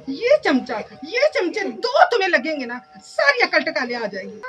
ये चमचा, ये चमचे दो तुम्हें लगेंगे ना, सारी अकल टकाले आ जाएगी।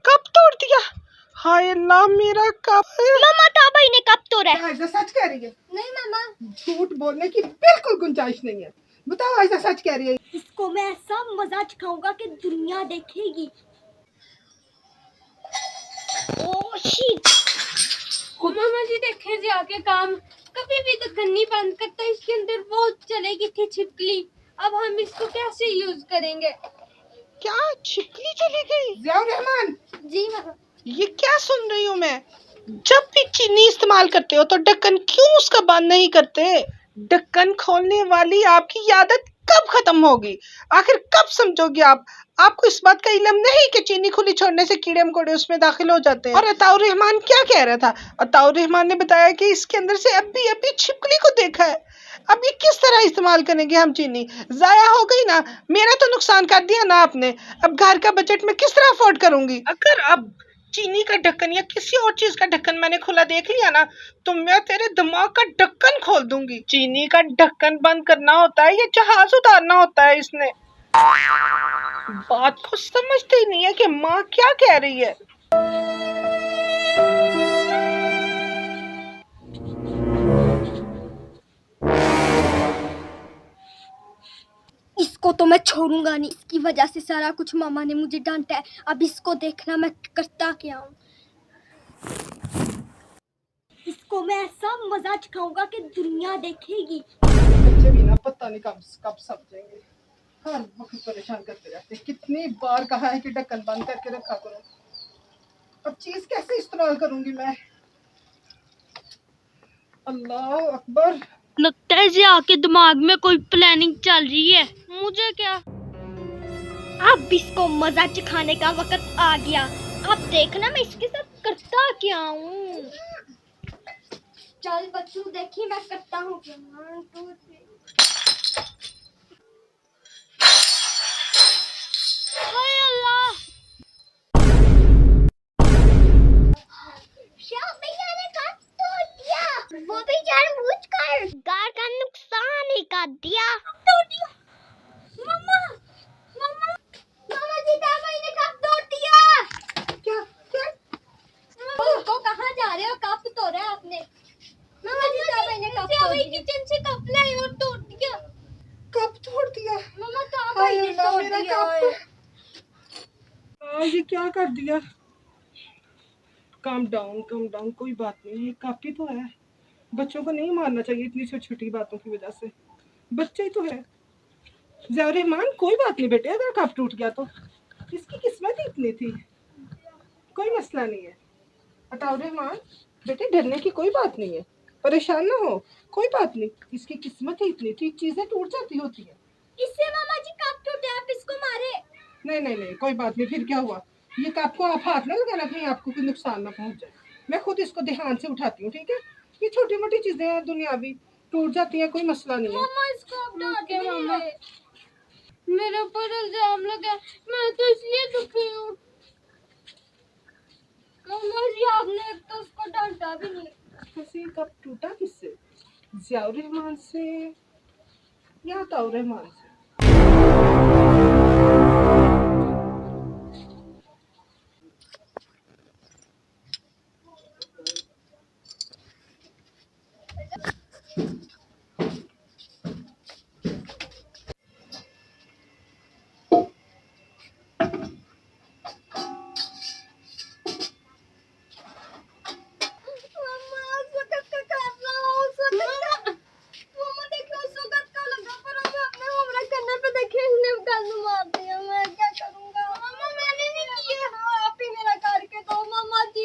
कब तोड़ दिया? हाय अल्लाह, मेरा कप। मामा ताबा ने कब तोड़ा है? आयशा सच कह रही है? नहीं मामा, झूठ बोलने की बिल्कुल गुंजाइश नहीं है। बताओ आयशा सच कह रही है? इसको मैं ऐसा मजा चखाऊंगा कि दुनिया देखेगी। Oh shit. मामा जी देखे जी आके काम कभी भी ढक्कन नहीं बंद करता, इसके अंदर वो चलेगी थी छिपकली। अब हम इसको कैसे यूज करेंगे? क्या छिपकली चली गई? जियाउर रहमान, जी मामा। ये क्या सुन रही हूँ मैं? जब भी चीनी इस्तेमाल करते हो तो ढक्कन क्यों उसका बंद नहीं करते? ढक्कन खोलने वाली आपकी आदत कब खत्म होगी? आखिर कब समझोगे आप? आपको इस बात का इल्म नहीं कि चीनी खुली छोड़ने से कीड़े मकोड़े उसमें दाखिल हो जाते हैं? और अताउर रहमान क्या कह रहा था? अताउर रहमान ने बताया कि इसके अंदर से अभी छिपकली को देखा है। अब ये किस तरह इस्तेमाल करेंगे हम चीनी? जाया हो गई ना, मेरा तो नुकसान कर दिया ना आपने। अब घर का बजट में किस तरह अफोर्ड करूंगी? अगर अब चीनी का ढक्कन या किसी और चीज का ढक्कन मैंने खुला देख लिया ना, तो मैं तेरे दिमाग का ढक्कन खोल दूंगी। चीनी का ढक्कन बंद करना होता है या जहाज उतारना होता है? इसने बात को समझते ही नहीं है कि माँ क्या कह रही है। इसको तो मैं छोड़ूंगा नहीं, इसकी वजह से सारा कुछ मामा ने मुझे डांटा है। अब इसको देखना मैं करता क्या हूँ। इसको मैं ऐसा मजा चखाऊंगा कि दुनिया देखेगी। बच्चे भी ना पता नहीं कब समझेंगे, हर वक्त परेशान करते रहते। कितनी बार कहा है कि ढक्कन बंद करके रखा करो। अब चीज कैसे इस्तेमाल करूंगी मैं? अल्लाह अकबर। लगता है जी आके दिमाग में कोई प्लानिंग चल रही है। मुझे क्या? अब इसको मजा चखाने का वक्त आ गया। अब देखना मैं इसके साथ करता क्या हूँ। चल बच्चों देखिए मैं करता हूँ क्या। 1 2 3। हाय अल्लाह, श्याम भैया ने कब तोड़ दिया? वो भी जानबूझकर गार का नुकसान ही कर दिया। तोड़ दिया। मम्मा, मम्मा, मामा जी भाई ने कब तोड़ दिया? क्या क्या? तो कहाँ जा रहे हो? कब तोड़ा आपने? मामा जी भाई ने कब तोड़ दिया? किचन से कप लाई और तोड़ दिया। कब तोड़ दिया? मम्मा तो हाय भाई ने अल्लाह, तोड़ मेरा दिया है। कप। ये क्या कर दिया? काम डाउन, कोई बात नहीं, ये कप ही तो है। बच्चों को नहीं मारना चाहिए इतनी छोटी छोटी बातों की वजह से। बच्चे ही तो है। ज़ियाउर रहमान, कोई बात नहीं बेटे, अगर कप टूट गया तो इसकी किस्मत ही इतनी थी, कोई मसला नहीं है। अताउर रहमान बेटे, डरने की कोई बात नहीं है, परेशान ना हो, कोई बात नहीं। इसकी किस्मत ही इतनी थी, चीजें टूट जाती होती है। इससे मामा जी कब टूटे? आप इसको मारे? नहीं, कोई बात नहीं। फिर क्या हुआ? ये कप को आप हाथ ना लगाना, कहीं आपको कोई नुकसान ना पहुंच जाए। मैं खुद इसको ध्यान से उठाती हूँ, ठीक है? ये छोटी मोटी चीजें हैं, दुनियावी, टूट जाती हैं, कोई मसला नहीं है। मामा इसको अब डांट के मामा मेरे ऊपर इल्जाम लगा, मैं तो इसलिए दुखी हूँ। मामा जी आपने एक तो उसको डांटा भी नहीं। वैसे ये कप टूटा किससे? ज़ियाउर रहमान से या अताउर रहमान से?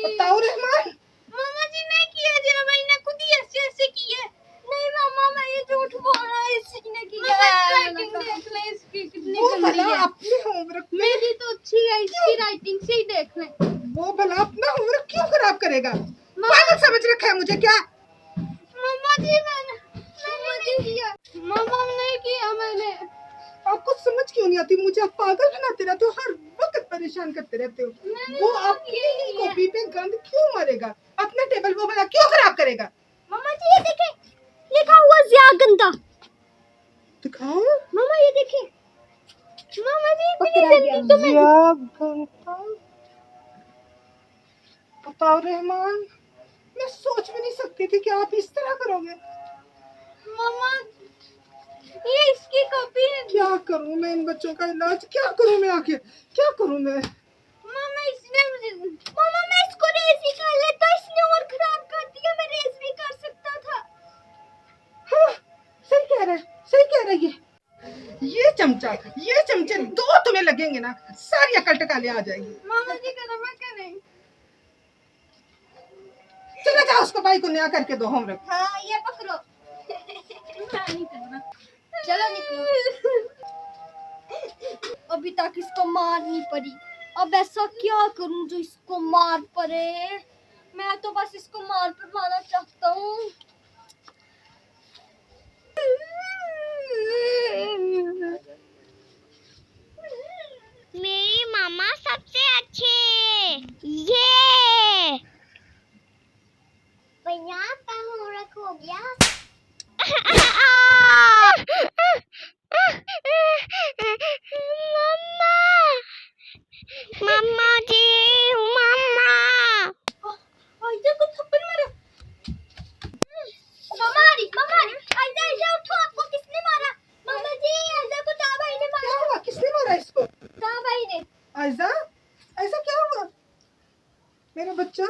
अताउर रहमान, वो भला अपने होमवर्क में, मेरी तो अच्छी है, इसकी राइटिंग से ही देख लें। वो भला अपना होमवर्क क्यों खराब करेगा? पागल समझ रखा है मुझे क्या? मामा जी मैंने नहीं किया। मामा नहीं किया मैंने। आपको समझ क्यों नहीं आती? मुझे आप पागल बनाते रहते हो, हर वक्त परेशान करते रहते हो। वो अपनी ही कॉपी पे गंद क्यों मारेगा? अपना टेबल वो वाला क्यों खराब करेगा? मामा जी ये देखें, लिखा हुआ ज़िया गंदा। दिखाओ। मामा ये देखें, मामा जी इतनी गंदी तो मैं। ज़िया गंदा। बताओ रहमान, मैं सोच भी नहीं सकती थी कि आप इस तरह करोगे। मम्मा ये इसकी कॉपी है। क्या करूं मैं इन बच्चों का इलाज? क्या करूं मैं? आखिर क्या करूं मैं? मम्मा इसने मुझे। मामा मैं इसको रेस निकाल लेता, इसने और खराब कर दिया। मैं रेस भी कर सकता था। हाँ, सही कह रहे, सही कह रहे। ये चमचा, ये चमचे दो तुम्हें लगेंगे ना, सारी अकल टकाले आ जाएगी। मामा जी करो मैं करें। चलो जाओ, उसको भाई को नया करके दो होमवर्क। हाँ ये पकड़ो। मैं नहीं करना। चलो निकलो। अभी तक इसको मार नहीं पड़ी। अब ऐसा क्या करूं जो इसको मार पड़े? मैं तो बस इसको मार पड़वाना चाहता हूँ। मेरी मामा सबसे अच्छे। ये भैया का होमवर्क हो गया। मम्मा, मम्मा जी, मम्मा। आयजा को थप्पड़ मारा। मम्मा आयजा आयजा उठो, आपको किसने मारा? मम्मा जी आयजा को ता भाई ने क्या मारा। हुआ? किसने मारा इसको? ता भाई ने। आयजा, ऐसा क्या हुआ मेरा बच्चा?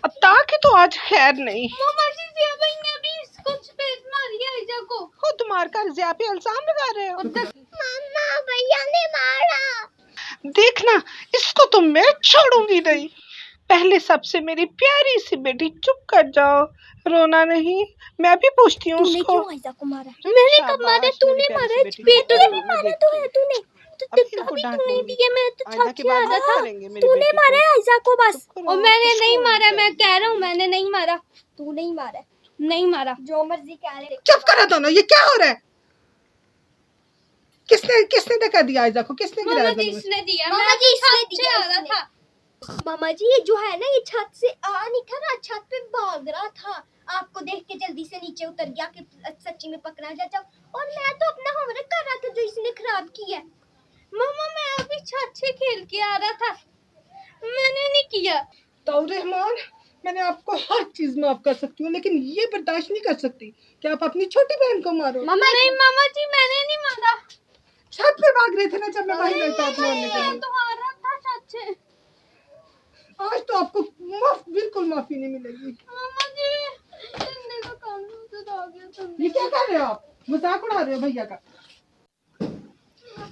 अब ताकि तो आज खैर नहीं। मम्मा जी ज़िया भाई ने भी इसको चपेट मारी है आयजा को। खुद मारकर ज़िया पे इल्जाम लगा रहे हो। मम्मा भैया ने मारा। देखना, इसको तो मैं छोड़ूंगी नहीं। पहले सबसे मेरी प्यारी सी बेटी, चुप कर जाओ, रोना नहीं। मैं भी पूछती हूँ तूने उसको। क्यों आयजा को मारा? मैंने कब मारा? तूने मारा। चपेट भी मारा तो है तूने। अभी तूने दिए, मैं तो छत से आ रहा था। तूने मारा है आयजा को बस। और मैंने नहीं मारा, मैं कह रहा हूँ मैंने नहीं मारा। तू नहीं मारा। नहीं मारा। जो मर्जी कह ले। चुप करो दोनों, ये क्या हो रहा है? किसने किसने धक्का दिया आयजा को? किसने मामा गिराया जी जमीन में? इसने दिया। मामा मैं जी, तो इसने छत से दिया, आ रहा इसने। था। मामा जी ये जो है ना, ये छत से आ नहीं था ना, छत पे भाग रहा था। आपको देख के जल्दी से नीचे उतर गया कि सच्ची में पकड़ा जाता। और मैं तो अपना होमवर्क कर रहा था जो इसने खराब किया। मामा मैं अभी छत से खेल के आ रहा था, मैंने नहीं किया। तो रहमान, मैंने आपको हर चीज माफ कर सकती हूँ, लेकिन ये बर्दाश्त नहीं कर सकती कि आप अपनी छोटी बहन को मारो। मामा नहीं मामा जी मैंने नहीं मारा। छत पे भाग रहे थे ना जब मैं बाहर गई था आप मारने के मैं लिए। तो आ रहा था छत से। आज तो आपको बिल्कुल माफी नहीं मिलेगी। मामा जी इतने का काम तो आ गया तुमने। ये क्या कर रहे हो आप? मजाक उड़ा रहे हो भैया का?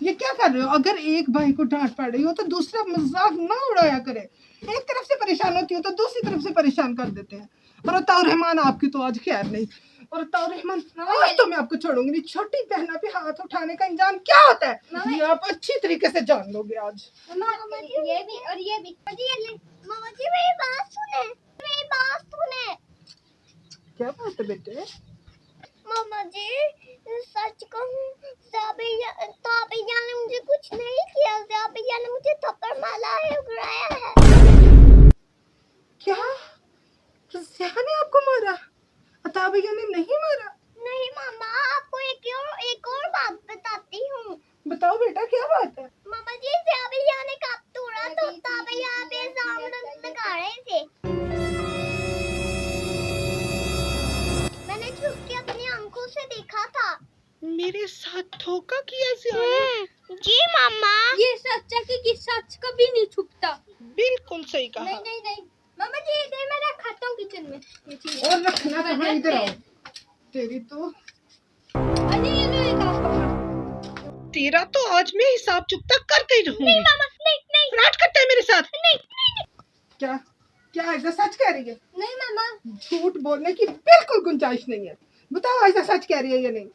ये क्या कर रहे हो? अगर एक भाई को डांट पड़ रही हो तो दूसरा मजाक ना उड़ाया करे। एक तरफ से परेशान होती हो तो दूसरी तरफ से परेशान कर देते हैं। और अताउर रहमान, आपकी तो आज खैर नहीं। और अताउर रहमान, आज तो मैं आपको छोड़ूंगी नहीं। छोटी बहना पे हाथ उठाने का इंजाम क्या होता है ये आप अच्छी तरीके से जान लोगे आज। मामा जी ये भी और ये भी। मामा जी मेरी बात सुने, मेरी बात सुने। क्या बात है बेटे? मामा जी सच कहूँ, ताबैया ने मुझे कुछ नहीं किया। ताबैया ने मुझे थप्पड़ मारा है, उगराया है। क्या ज़िया ने आपको मारा? अता भैया ने नहीं मारा? नहीं मामा, आपको एक और बात बताती हूँ। बताओ बेटा, क्या बात है? मामा जी ताबैया ने कब तोड़ा तो ताबैया पे सामने लगा रहे थे। मैंने छुप के अपनी आंखों से देखा था। मेरे साथ धोखा किया ज़िया ने? जी मामा। ये सच है कि सच कभी नहीं छुपता। बिल्कुल सही कहा। नहीं मामा जी इधर मैं रखता हूँ किचन में ये चीज़। और रखना कहाँ, इधर आओ। तेरी तो अरे ये लो एक आप। तेरा तो आज मैं हिसाब चुकता करके ही रहूंगी। नहीं मामा, नहीं फ्रॉड करता है मेरे साथ। नहीं। क्या क्या ऐसा सच कह रही है? नहीं मामा झूठ बोलने की बिल्कुल गुंजाइश नहीं है। बताओ ऐसा सच कह रही है या नहीं?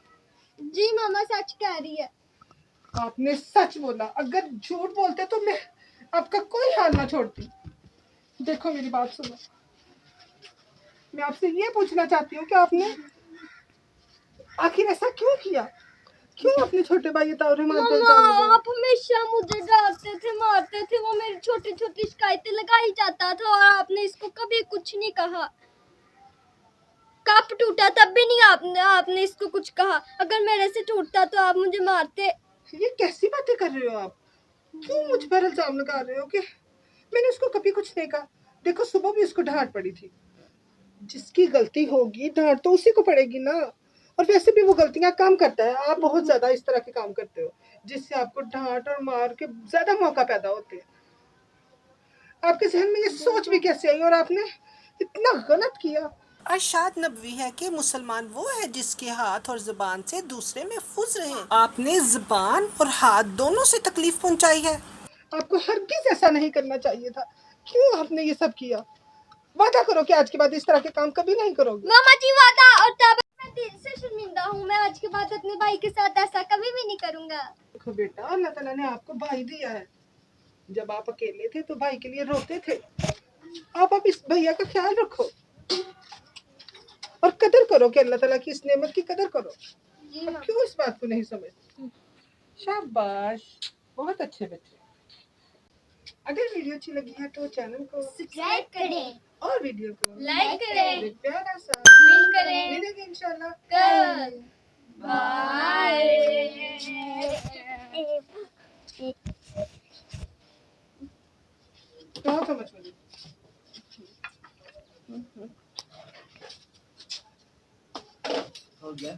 जी मामा सच कह रही है। आपने सच बोला। अगर झूठ बोलते तो मैं आपका कोई हाल ना छोड़ती। देखो मेरी बात सुनो, मैं आपसे ये पूछना चाहती हूँ कि आपने आखिर ऐसा क्यों किया? क्यों अपने छोटे भाई ताऊ मारते मम्मा हैं? आप हमेशा मुझे डांटते थे, मारते थे, वो मेरी छोटी छोटी शिकायतें लगा ही जाता था और आपने इसको कभी कुछ नहीं कहा। कप टूटा तब भी नहीं आपने इसको कुछ कहा। अगर मेरे से टूटता तो आप मुझे मारते। ये कैसी बातें कर रहे हो आप? क्यों मुझ पर इल्जाम लगा रहे हो कि मैंने उसको कभी कुछ नहीं कहा? देखो सुबह भी उसको डांट पड़ी थी। जिसकी गलती होगी डांट तो उसी को पड़ेगी ना। और वैसे भी वो गलतियां काम करता है, आप बहुत ज्यादा इस तरह के काम करते हो जिससे आपको डांट और मार के ज्यादा मौका पैदा होते हैं। आपके जहन में ये सोच भी कैसे आई और आपने इतना गलत किया? अरशाद नबवी है कि मुसलमान वो है जिसके हाथ और जुबान से दूसरे महफूज रहे। आपने जुबान और हाथ दोनों से तकलीफ पहुंचाई है। आपको हरगिज ऐसा नहीं करना चाहिए था। क्यों आपने ये सब किया? वादा करो कि आज के बाद इस तरह के काम कभी नहीं करोगे। मामा जी वादा, और तब मैं दिल से शर्मिंदा हूँ। मैं आज के बाद अपने भाई के साथ ऐसा कभी भी नहीं करूँगा। देखो बेटा, अल्लाह ताला ने आपको भाई दिया है। जब आप अकेले थे तो भाई के लिए रोते थे। आप इस भैया का ख्याल रखो और कदर करो कि अल्लाह ताला की इस नेमत की कदर करो। अब क्यों इस बात को नहीं समझते? शाबाश, बहुत अच्छे बच्चे। अगर वीडियो अच्छी लगी है तो चैनल को सब्सक्राइब करें और वीडियो को लाइक करें, एक प्यारा सा कमेंट करें। मिलेंगे इंशाल्लाह कल बाय। बहुत समझ में हो गया।